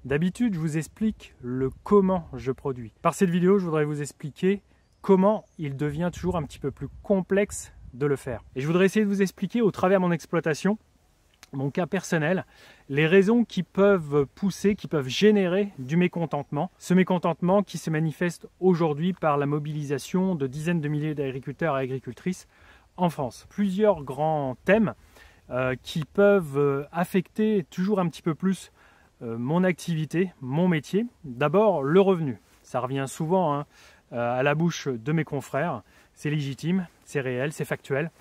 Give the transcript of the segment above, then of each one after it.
D'habitude, je vous explique le comment je produis. Par cette vidéo, je voudrais vous expliquer comment il devient toujours un petit peu plus complexe de le faire. Et je voudrais essayer de vous expliquer au travers de mon exploitation, mon cas personnel, les raisons qui peuvent pousser, qui peuvent générer du mécontentement. Ce mécontentement qui se manifeste aujourd'hui par la mobilisation de dizaines de milliers d'agriculteurs et agricultrices en France. Plusieurs grands thèmes qui peuvent affecter toujours un petit peu plus mon activité, mon métier. D'abord, le revenu. Ça revient souvent à la bouche de mes confrères. C'est légitime, c'est réel, c'est factuel.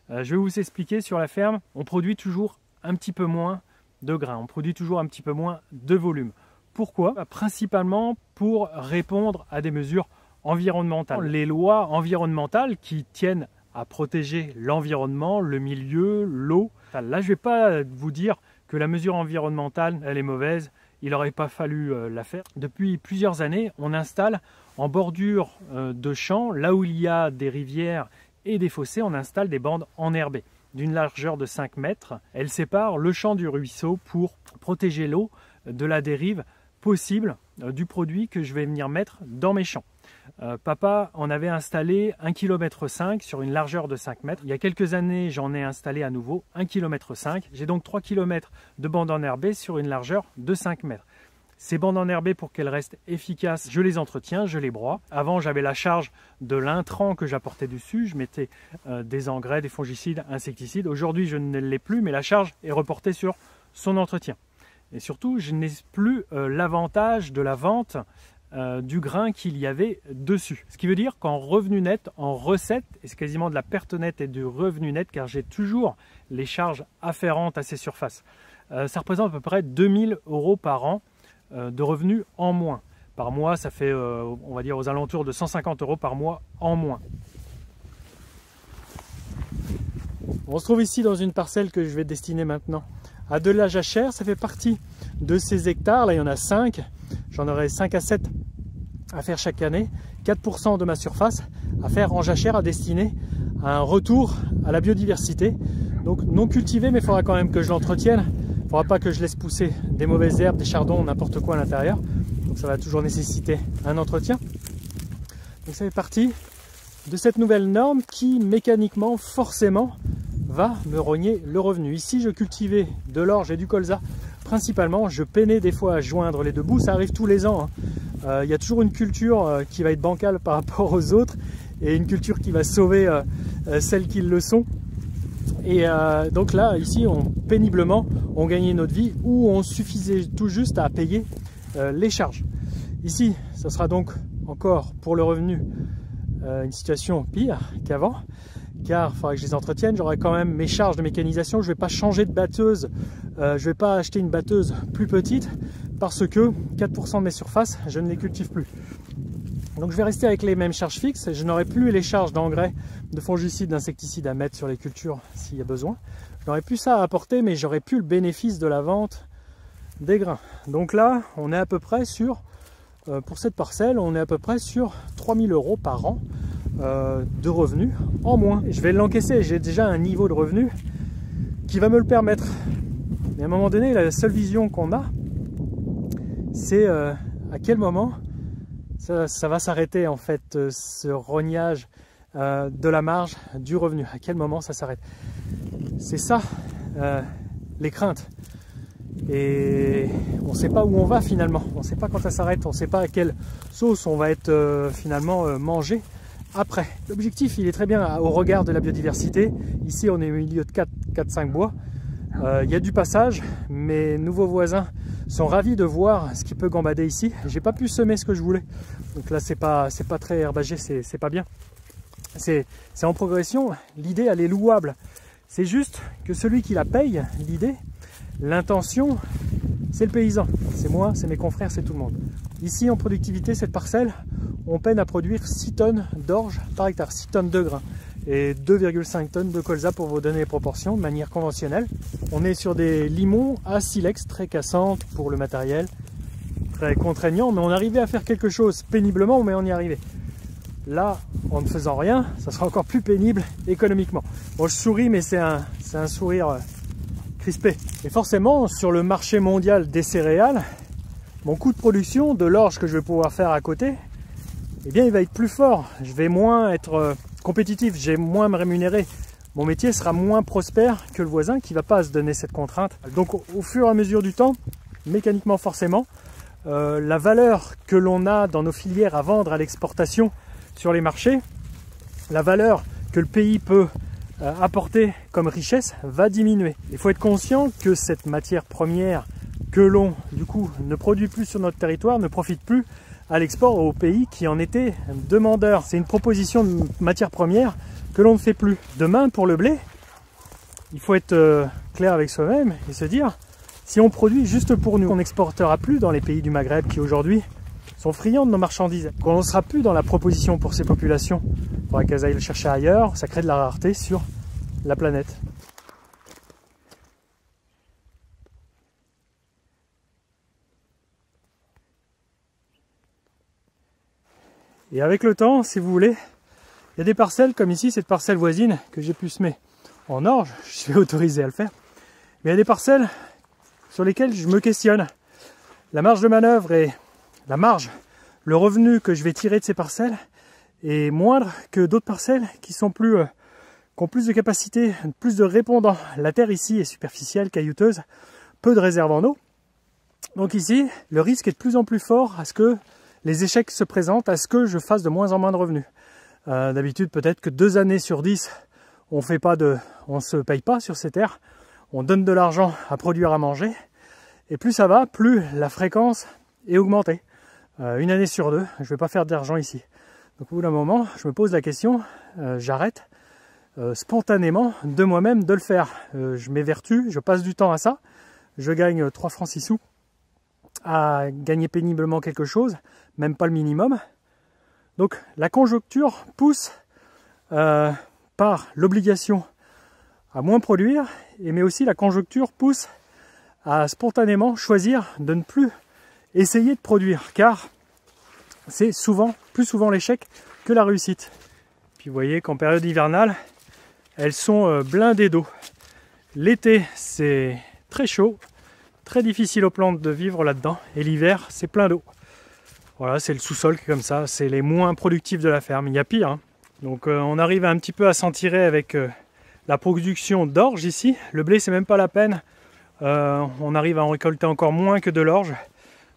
Je vais vous expliquer sur la ferme, on produit toujours un petit peu moins de grains, on produit toujours un petit peu moins de volume. Pourquoi? Principalement pour répondre à des mesures environnementales. Les lois environnementales qui tiennent à protéger l'environnement, le milieu, l'eau. Là, je ne vais pas vous dire que la mesure environnementale, elle est mauvaise, il n'aurait pas fallu la faire. Depuis plusieurs années, on installe en bordure de champs, là où il y a des rivières et des fossés, on installe des bandes enherbées d'une largeur de 5 mètres. Elles séparent le champ du ruisseau pour protéger l'eau de la dérive possible du produit que je vais venir mettre dans mes champs. Papa en avait installé 1,5 km sur une largeur de 5 mètres. Il y a quelques années, j'en ai installé à nouveau 1,5 km. J'ai donc 3 km de bandes enherbées sur une largeur de 5 mètres. Ces bandes enherbées, pour qu'elles restent efficaces, je les entretiens, je les broie. Avant, j'avais la charge de l'intrant que j'apportais dessus. Je mettais des engrais, des fongicides, insecticides. Aujourd'hui, je ne l'ai plus, mais la charge est reportée sur son entretien. Et surtout, je n'ai plus l'avantage de la vente du grain qu'il y avait dessus. Ce qui veut dire qu'en revenu net, en recette, et c'est quasiment de la perte nette et du revenu net, car j'ai toujours les charges afférentes à ces surfaces. Ça représente à peu près 2000 € par an de revenus en moins. Par mois, ça fait, on va dire, aux alentours de 150 € par mois en moins. On se trouve ici dans une parcelle que je vais destiner maintenant à de la jachère. Ça fait partie de ces hectares. Là, il y en a 5. J'en aurai 5 à 7 à faire chaque année. 4% de ma surface à faire en jachère, à destiner à un retour à la biodiversité. Donc non cultivé, mais il faudra quand même que je l'entretienne. Il ne faudra pas que je laisse pousser des mauvaises herbes, des chardons, n'importe quoi à l'intérieur. Donc ça va toujours nécessiter un entretien. Donc ça fait partie de cette nouvelle norme qui mécaniquement, forcément, va me rogner le revenu. Ici, je cultivais de l'orge et du colza. Principalement, je peinais des fois à joindre les deux bouts. Ça arrive tous les ans. Il y a toujours une culture qui va être bancale par rapport aux autres et une culture qui va sauver celles qui le sont. Et donc là, ici, péniblement, on gagnait notre vie ou on suffisait tout juste à payer les charges. Ici, ce sera donc encore pour le revenu une situation pire qu'avant, car il faudra que je les entretienne. J'aurai quand même mes charges de mécanisation. Je ne vais pas changer de batteuse, je ne vais pas acheter une batteuse plus petite parce que 4% de mes surfaces, je ne les cultive plus. Donc je vais rester avec les mêmes charges fixes. Je n'aurai plus les charges d'engrais, de fongicides, d'insecticides à mettre sur les cultures s'il y a besoin. Je n'aurai plus ça à apporter, mais j'aurai plus le bénéfice de la vente des grains. Donc là, on est à peu près sur, pour cette parcelle, on est à peu près sur 3000 € par an de revenus en moins. Et je vais l'encaisser, j'ai déjà un niveau de revenu qui va me le permettre. Mais à un moment donné, la seule vision qu'on a, c'est à quel moment ça va s'arrêter en fait, ce rognage de la marge du revenu. À quel moment ça s'arrête? C'est ça les craintes. Et on ne sait pas où on va finalement. On ne sait pas quand ça s'arrête. On ne sait pas à quelle sauce on va être finalement mangé après. L'objectif, il est très bien au regard de la biodiversité. Ici, on est au milieu de 4-5 bois. Il y a du passage. Mes nouveaux voisins sont ravis de voir ce qui peut gambader ici. J'ai pas pu semer ce que je voulais. Donc là, c'est pas très herbagé, c'est pas bien. C'est en progression. L'idée, elle est louable. C'est juste que celui qui la paye, l'idée, l'intention, c'est le paysan. C'est moi, c'est mes confrères, c'est tout le monde. Ici, en productivité, cette parcelle, on peine à produire 6 tonnes d'orge par hectare, 6 tonnes de grains et 2,5 tonnes de colza pour vous donner les proportions de manière conventionnelle. On est sur des limons à silex très cassantes pour le matériel, très contraignant, mais on arrivait à faire quelque chose péniblement, mais on y arrivait. Là, en ne faisant rien, ça sera encore plus pénible économiquement. Bon, je souris, mais c'est un sourire crispé. Et forcément, sur le marché mondial des céréales, mon coût de production de l'orge que je vais pouvoir faire à côté, eh bien il va être plus fort. Je vais moins être compétitif, j'ai moins à me rémunérer. Mon métier sera moins prospère que le voisin qui ne va pas se donner cette contrainte. Donc au fur et à mesure du temps, mécaniquement forcément, la valeur que l'on a dans nos filières à vendre à l'exportation sur les marchés, la valeur que le pays peut apporter comme richesse va diminuer. Il faut être conscient que cette matière première que l'on du coup ne produit plus sur notre territoire ne profite plus à l'export aux pays qui en étaient demandeurs. C'est une proposition de matière première que l'on ne fait plus. Demain, pour le blé, il faut être clair avec soi-même et se dire, si on produit juste pour nous, on n'exportera plus dans les pays du Maghreb qui aujourd'hui sont friands de nos marchandises. Quand on ne sera plus dans la proposition pour ces populations, il faudra qu'elles aillent le chercher ailleurs, ça crée de la rareté sur la planète. Et avec le temps, si vous voulez, il y a des parcelles comme ici, cette parcelle voisine que j'ai pu semer en orge, je suis autorisé à le faire. Mais il y a des parcelles sur lesquelles je me questionne. La marge de manœuvre et la marge, le revenu que je vais tirer de ces parcelles est moindre que d'autres parcelles qui ont plus de capacité, plus de répondants. La terre ici est superficielle, caillouteuse, peu de réserves en eau. Donc ici, le risque est de plus en plus fort à ce que les échecs se présentent, à ce que je fasse de moins en moins de revenus. D'habitude, peut-être que 2 années sur 10, on se paye pas sur ces terres. On donne de l'argent à produire à manger. Et plus ça va, plus la fréquence est augmentée. 1 année sur 2, je ne vais pas faire d'argent ici. Donc au bout d'un moment, je me pose la question, j'arrête spontanément de moi-même de le faire. Je m'évertue, je passe du temps à ça. Je gagne 3 francs 6 sous à gagner péniblement quelque chose, même pas le minimum. Donc la conjoncture pousse par l'obligation à moins produire, mais aussi la conjoncture pousse à spontanément choisir de ne plus essayer de produire, car c'est plus souvent l'échec que la réussite. Puis vous voyez qu'en période hivernale, elles sont blindées d'eau. L'été, c'est très chaud, très difficile aux plantes de vivre là-dedans, et l'hiver, c'est plein d'eau. Voilà, c'est le sous-sol qui est comme ça, c'est les moins productifs de la ferme. Il y a pire, hein. Donc on arrive un petit peu à s'en tirer avec la production d'orge ici. Le blé, c'est même pas la peine. On arrive à en récolter encore moins que de l'orge.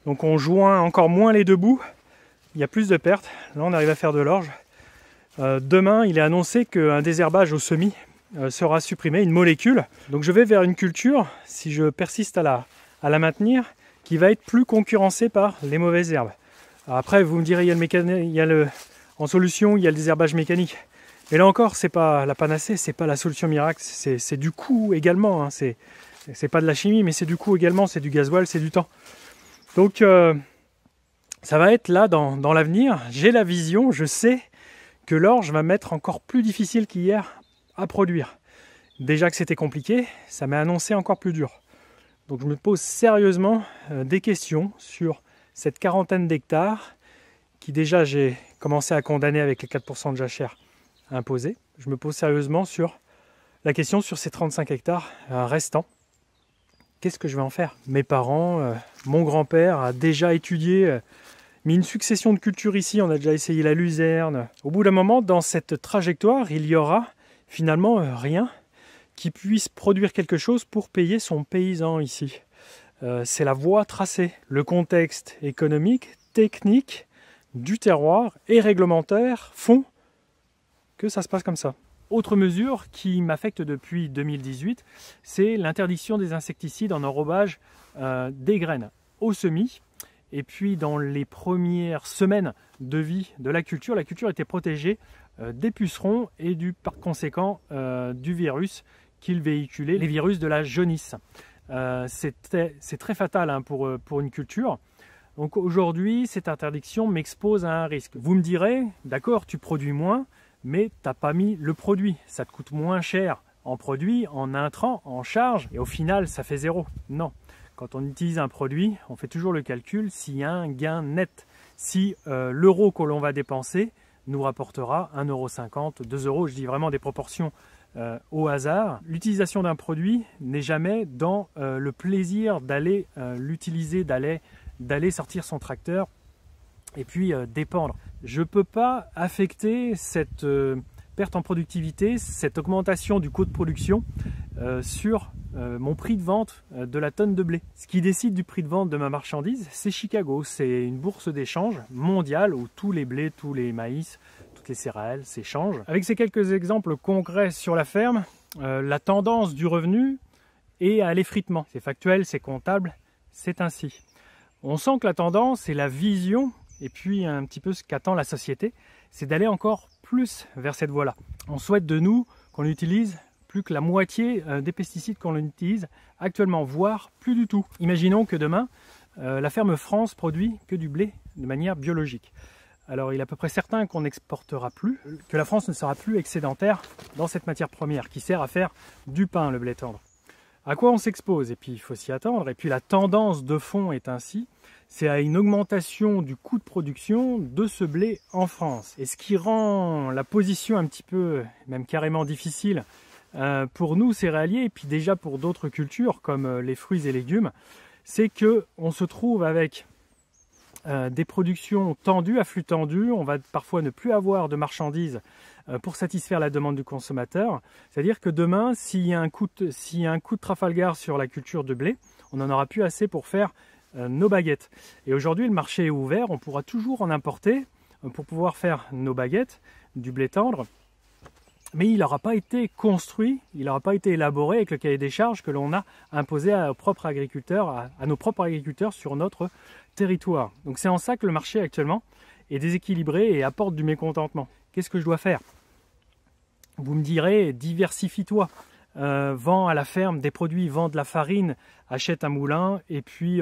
Donc on joint encore moins les deux bouts. Il y a plus de pertes. Là, on arrive à faire de l'orge. Demain, il est annoncé qu'un désherbage au semis sera supprimé, une molécule. Donc je vais vers une culture, si je persiste à la maintenir, qui va être plus concurrencée par les mauvaises herbes. Après, vous me direz, en solution, il y a le désherbage mécanique. Mais là encore, c'est pas la panacée, c'est pas la solution miracle, c'est du coût également. Hein. C'est pas de la chimie, mais c'est du coût également, c'est du gasoil, c'est du temps. Donc, ça va être là dans l'avenir. J'ai la vision, je sais que l'orge va m'être encore plus difficile qu'hier à produire. Déjà que c'était compliqué, ça m'a annoncé encore plus dur. Donc, je me pose sérieusement des questions sur cette quarantaine d'hectares qui déjà j'ai commencé à condamner avec les 4% de jachère imposés. Je me pose sérieusement sur la question sur ces 35 hectares restants. Qu'est-ce que je vais en faire? Mes parents, mon grand-père a déjà étudié, mis une succession de cultures ici. On a déjà essayé la luzerne. Au bout d'un moment, dans cette trajectoire, il y aura finalement rien qui puisse produire quelque chose pour payer son paysan ici. C'est la voie tracée. Le contexte économique, technique, du terroir et réglementaire font que ça se passe comme ça. Autre mesure qui m'affecte depuis 2018, c'est l'interdiction des insecticides en enrobage des graines au semis. Et puis dans les premières semaines de vie de la culture était protégée des pucerons et par conséquent du virus qu'ils véhiculaient, les virus de la jaunisse. C'est très fatal hein, pour une culture. Donc aujourd'hui, cette interdiction m'expose à un risque. Vous me direz, d'accord, tu produis moins, mais tu n'as pas mis le produit. Ça te coûte moins cher en produit, en intrants, en charge, et au final, ça fait 0. Non. Quand on utilise un produit, on fait toujours le calcul s'il y a un gain net. Si l'euro que l'on va dépenser nous rapportera 1,50 €, 2 €, je dis vraiment des proportions au hasard. L'utilisation d'un produit n'est jamais dans le plaisir d'aller l'utiliser, d'aller d'aller sortir son tracteur et puis dépendre. Je ne peux pas affecter cette perte en productivité, cette augmentation du coût de production sur mon prix de vente de la tonne de blé. Ce qui décide du prix de vente de ma marchandise, c'est Chicago. C'est une bourse d'échange mondiale où tous les blés, tous les maïs, toutes les céréales s'échangent. Avec ces quelques exemples concrets sur la ferme, la tendance du revenu est à l'effritement. C'est factuel, c'est comptable, c'est ainsi. On sent que la tendance et la vision, et puis un petit peu ce qu'attend la société, c'est d'aller encore plus vers cette voie-là. On souhaite de nous qu'on utilise plus que la moitié des pesticides qu'on utilise actuellement, voire plus du tout. Imaginons que demain, la ferme France produit que du blé de manière biologique. Alors il est à peu près certain qu'on n'exportera plus, que la France ne sera plus excédentaire dans cette matière première qui sert à faire du pain, le blé tendre. À quoi on s'expose? Et puis il faut s'y attendre. Et puis la tendance de fond est ainsi, c'est à une augmentation du coût de production de ce blé en France. Et ce qui rend la position un petit peu, même carrément difficile pour nous céréaliers, et puis déjà pour d'autres cultures comme les fruits et légumes, c'est qu'on se trouve avec des productions tendues, à flux tendu. On va parfois ne plus avoir de marchandises pour satisfaire la demande du consommateur. C'est-à-dire que demain, s'il y a un coup de Trafalgar sur la culture de blé, on n'en aura plus assez pour faire nos baguettes. Et aujourd'hui, le marché est ouvert, on pourra toujours en importer pour pouvoir faire nos baguettes, du blé tendre, mais il n'aura pas été construit, il n'aura pas été élaboré avec le cahier des charges que l'on a imposé à nos propres agriculteurs sur notre territoire. Donc c'est en ça que le marché actuellement est déséquilibré et apporte du mécontentement. Qu'est-ce que je dois faire? Vous me direz, diversifie-toi. Vends à la ferme des produits, vends de la farine, achète un moulin et puis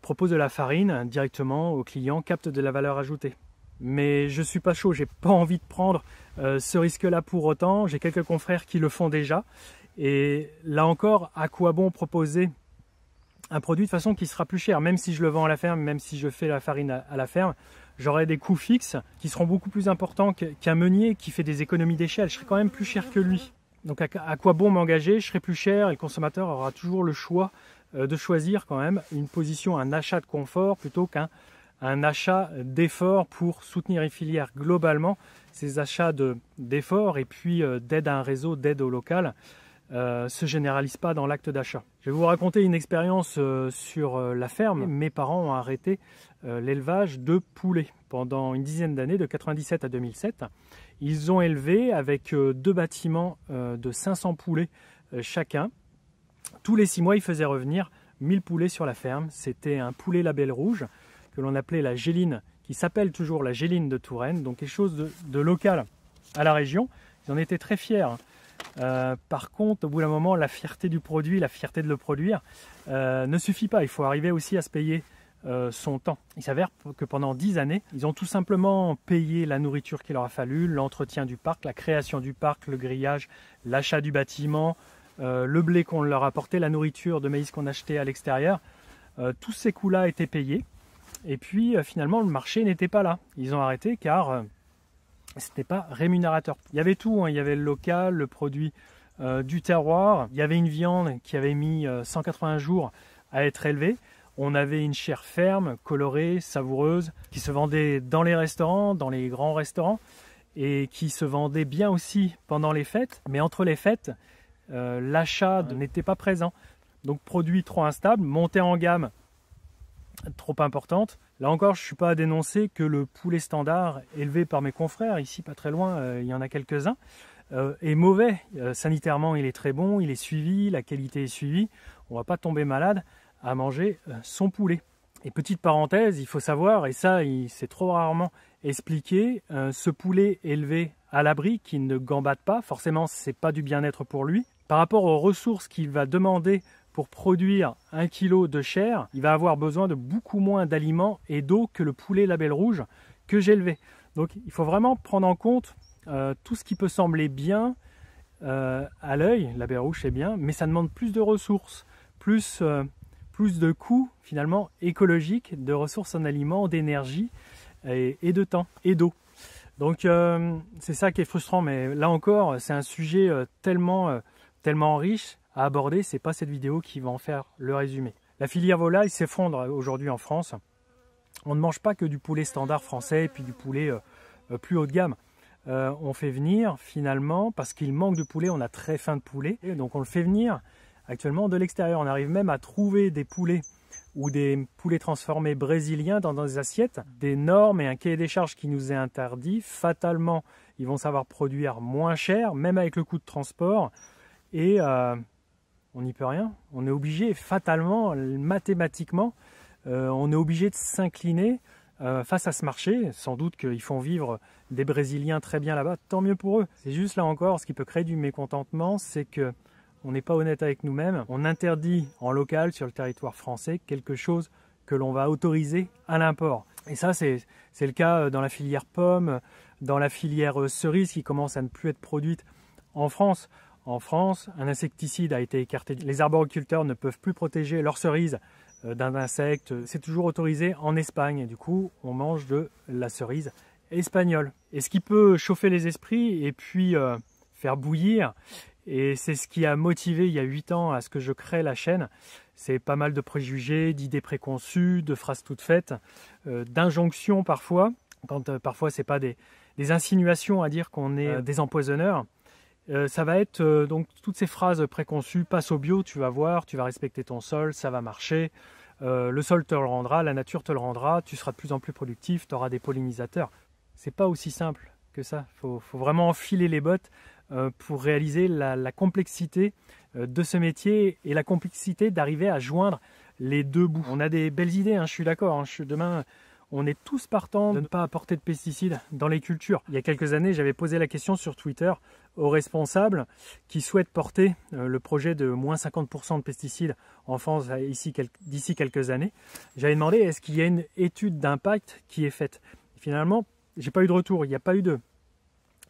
propose de la farine directement aux clients, capte de la valeur ajoutée. Mais je suis pas chaud, j'ai pas envie de prendre ce risque-là pour autant. J'ai quelques confrères qui le font déjà. Et là encore, à quoi bon proposer un produit de façon qui sera plus cher? Même si je le vends à la ferme, même si je fais la farine à la ferme, j'aurai des coûts fixes qui seront beaucoup plus importants qu'un meunier qui fait des économies d'échelle. Je serai quand même plus cher que lui. Donc à quoi bon m'engager? Je serai plus cher et le consommateur aura toujours le choix de choisir quand même une position, un achat de confort plutôt qu'un achat d'effort pour soutenir une filière globalement. Ces achats d'efforts et puis d'aide à un réseau, d'aide au local se généralisent pas dans l'acte d'achat. Je vais vous raconter une expérience sur la ferme. Mes parents ont arrêté l'élevage de poulets pendant une dizaine d'années, de 97 à 2007. Ils ont élevé avec deux bâtiments de 500 poulets chacun. Tous les 6 mois, ils faisaient revenir 1000 poulets sur la ferme. C'était un poulet label rouge que l'on appelait la Géline, qui s'appelle toujours la Géline de Touraine, donc quelque chose de local à la région. Ils en étaient très fiers. Par contre, au bout d'un moment, la fierté du produit, la fierté de le produire ne suffit pas. Il faut arriver aussi à se payer son temps. Il s'avère que pendant 10 années, ils ont tout simplement payé la nourriture qu'il leur a fallu, l'entretien du parc, la création du parc, le grillage, l'achat du bâtiment, le blé qu'on leur apportait, la nourriture de maïs qu'on achetait à l'extérieur. Tous ces coûts-là étaient payés. Et puis finalement, le marché n'était pas là. Ils ont arrêté car ce n'était pas rémunérateur. Il y avait tout, hein. Il y avait le local, le produit du terroir. Il y avait une viande qui avait mis 180 jours à être élevée. On avait une chair ferme, colorée, savoureuse, qui se vendait dans les restaurants, dans les grands restaurants, et qui se vendait bien aussi pendant les fêtes. Mais entre les fêtes, l'achat n'était pas présent. Donc produit trop instable, montée en gamme trop importante. Là encore, je ne suis pas à dénoncer que le poulet standard élevé par mes confrères, ici pas très loin, il y en a quelques-uns, est mauvais. Sanitairement, il est très bon, il est suivi, la qualité est suivie. On ne va pas tomber malade à manger son poulet. Et petite parenthèse, il faut savoir, et ça c'est trop rarement expliqué, ce poulet élevé à l'abri qui ne gambade pas, forcément c'est pas du bien-être pour lui. Par rapport aux ressources qu'il va demander pour produire 1 kg de chair, il va avoir besoin de beaucoup moins d'aliments et d'eau que le poulet label rouge que j'ai élevé. Donc il faut vraiment prendre en compte tout ce qui peut sembler bien à l'œil, label rouge c'est bien, mais ça demande plus de ressources, plus de coûts finalement écologiques, de ressources en aliments, d'énergie et de temps et d'eau. Donc c'est ça qui est frustrant, mais là encore c'est un sujet tellement riche à aborder, c'est pas cette vidéo qui va en faire le résumé. La filière volaille s'effondre aujourd'hui en France. On ne mange pas que du poulet standard français et puis du poulet plus haut de gamme. On fait venir finalement, parce qu'il manque de poulet, on a très faim de poulet, et donc on le fait venir actuellement de l'extérieur. On arrive même à trouver des poulets ou des poulets transformés brésiliens dans des assiettes, des normes et un cahier des charges qui nous est interdit. Fatalement, ils vont savoir produire moins cher, même avec le coût de transport, et on n'y peut rien. On est obligé, fatalement, mathématiquement, on est obligé de s'incliner face à ce marché. Sans doute qu'ils font vivre des Brésiliens très bien là-bas, tant mieux pour eux. C'est juste là encore, ce qui peut créer du mécontentement, c'est que on n'est pas honnête avec nous-mêmes. On interdit en local, sur le territoire français, quelque chose que l'on va autoriser à l'import. Et ça, c'est le cas dans la filière pommes, dans la filière cerise qui commence à ne plus être produite en France. En France, un insecticide a été écarté. Les arboriculteurs ne peuvent plus protéger leurs cerises d'un insecte. C'est toujours autorisé en Espagne. Et du coup, on mange de la cerise espagnole. Et ce qui peut chauffer les esprits et puis faire bouillir, et c'est ce qui a motivé il y a 8 ans à ce que je crée la chaîne, c'est pas mal de préjugés, d'idées préconçues, de phrases toutes faites, d'injonctions parfois, quand parfois c'est pas des insinuations à dire qu'on est des empoisonneurs. Ça va être donc toutes ces phrases préconçues: passe au bio, tu vas voir, tu vas respecter ton sol, ça va marcher, le sol te le rendra, la nature te le rendra, tu seras de plus en plus productif, tu auras des pollinisateurs. C'est pas aussi simple que ça. Faut vraiment enfiler les bottes pour réaliser la complexité de ce métier et la complexité d'arriver à joindre les deux bouts. On a des belles idées, hein, je suis d'accord. Hein, demain, on est tous partants de ne pas apporter de pesticides dans les cultures. Il y a quelques années, j'avais posé la question sur Twitter aux responsables qui souhaitent porter le projet de moins 50% de pesticides en France d'ici quelques années. J'avais demandé, est-ce qu'il y a une étude d'impact qui est faite? Finalement, j'ai pas eu de retour. Il n'y a pas eu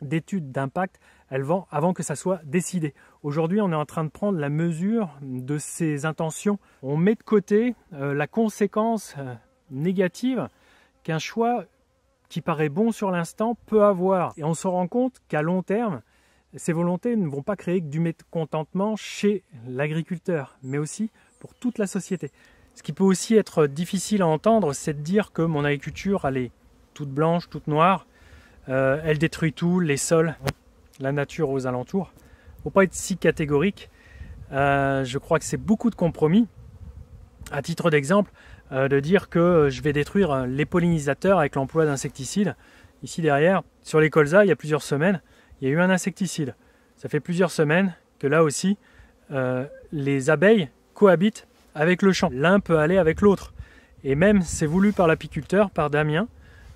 d'étude d'impact avant que ça soit décidé. Aujourd'hui, on est en train de prendre la mesure de ces intentions. On met de côté la conséquence négative qu'un choix qui paraît bon sur l'instant peut avoir. Et on se rend compte qu'à long terme, ces volontés ne vont pas créer que du mécontentement chez l'agriculteur, mais aussi pour toute la société. Ce qui peut aussi être difficile à entendre, c'est de dire que mon agriculture, elle est toute blanche, toute noire, elle détruit tout, les sols, la nature aux alentours. Il ne faut pas être si catégorique. Je crois que c'est beaucoup de compromis. À titre d'exemple, de dire que je vais détruire les pollinisateurs avec l'emploi d'insecticides. Ici derrière, sur les colzas, il y a plusieurs semaines, il y a eu un insecticide. Ça fait plusieurs semaines que là aussi, les abeilles cohabitent avec le champ. L'un peut aller avec l'autre. Et même, c'est voulu par l'apiculteur, par Damien,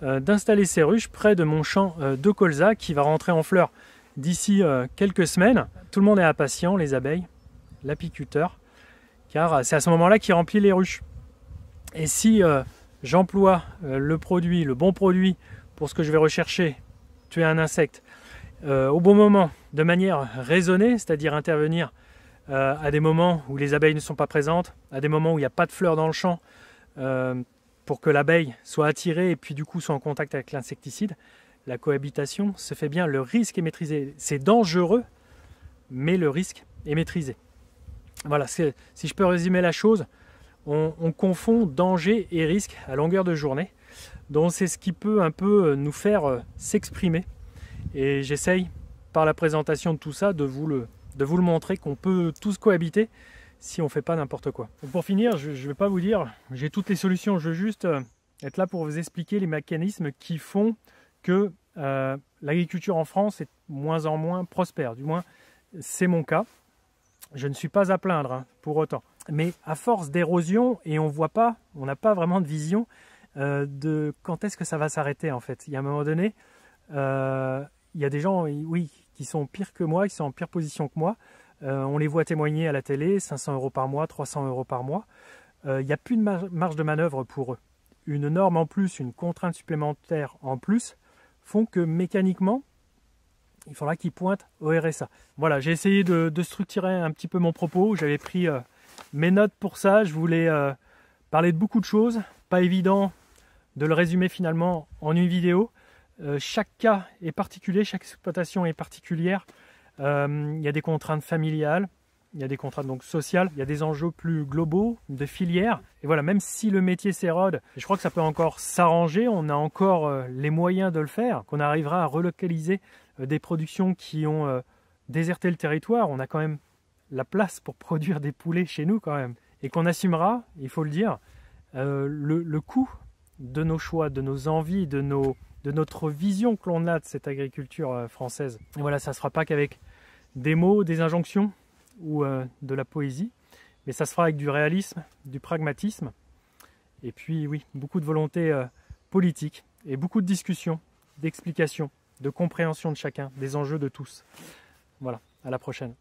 d'installer ces ruches près de mon champ de colza qui va rentrer en fleurs d'ici quelques semaines. Tout le monde est impatient, les abeilles, l'apiculteur, car c'est à ce moment-là qu'il remplit les ruches. Et si j'emploie le bon produit pour ce que je vais rechercher, tuer un insecte, au bon moment, de manière raisonnée, c'est-à-dire intervenir à des moments où les abeilles ne sont pas présentes, à des moments où il n'y a pas de fleurs dans le champ, pour que l'abeille soit attirée et puis du coup soit en contact avec l'insecticide, la cohabitation se fait bien, le risque est maîtrisé. C'est dangereux, mais le risque est maîtrisé. Voilà, si je peux résumer la chose, on confond danger et risque à longueur de journée. Donc c'est ce qui peut un peu nous faire s'exprimer. Et j'essaye, par la présentation de tout ça, de vous le montrer qu'on peut tous cohabiter si on ne fait pas n'importe quoi. Donc pour finir, je ne vais pas vous dire j'ai toutes les solutions, je veux juste être là pour vous expliquer les mécanismes qui font que l'agriculture en France est moins en moins prospère. Du moins, c'est mon cas. Je ne suis pas à plaindre hein, pour autant. Mais à force d'érosion, et on voit pas, on n'a pas vraiment de vision de quand est-ce que ça va s'arrêter en fait. Il y a un moment donné, il y a des gens, oui, qui sont pires que moi, qui sont en pire position que moi. On les voit témoigner à la télé, 500 € par mois, 300 € par mois. Il n'y a plus de marge de manœuvre pour eux. Une norme en plus, une contrainte supplémentaire en plus, font que mécaniquement, il faudra qu'ils pointent au RSA. Voilà, j'ai essayé de structurer un petit peu mon propos. J'avais pris mes notes pour ça. Je voulais parler de beaucoup de choses. Pas évident de le résumer finalement en une vidéo. Chaque cas est particulier, chaque exploitation est particulière. Il y a des contraintes familiales, il y a des contraintes donc sociales, il y a des enjeux plus globaux, de filière. Et voilà, même si le métier s'érode, je crois que ça peut encore s'arranger, on a encore les moyens de le faire, qu'on arrivera à relocaliser des productions qui ont déserté le territoire. On a quand même la place pour produire des poulets chez nous quand même. Et qu'on assumera, il faut le dire, le coût de nos choix, de nos envies, de notre vision que l'on a de cette agriculture française. Et voilà, ça ne se fera pas qu'avec des mots, des injonctions ou de la poésie, mais ça se fera avec du réalisme, du pragmatisme, et puis oui, beaucoup de volonté politique, et beaucoup de discussions, d'explications, de compréhension de chacun, des enjeux de tous. Voilà, à la prochaine.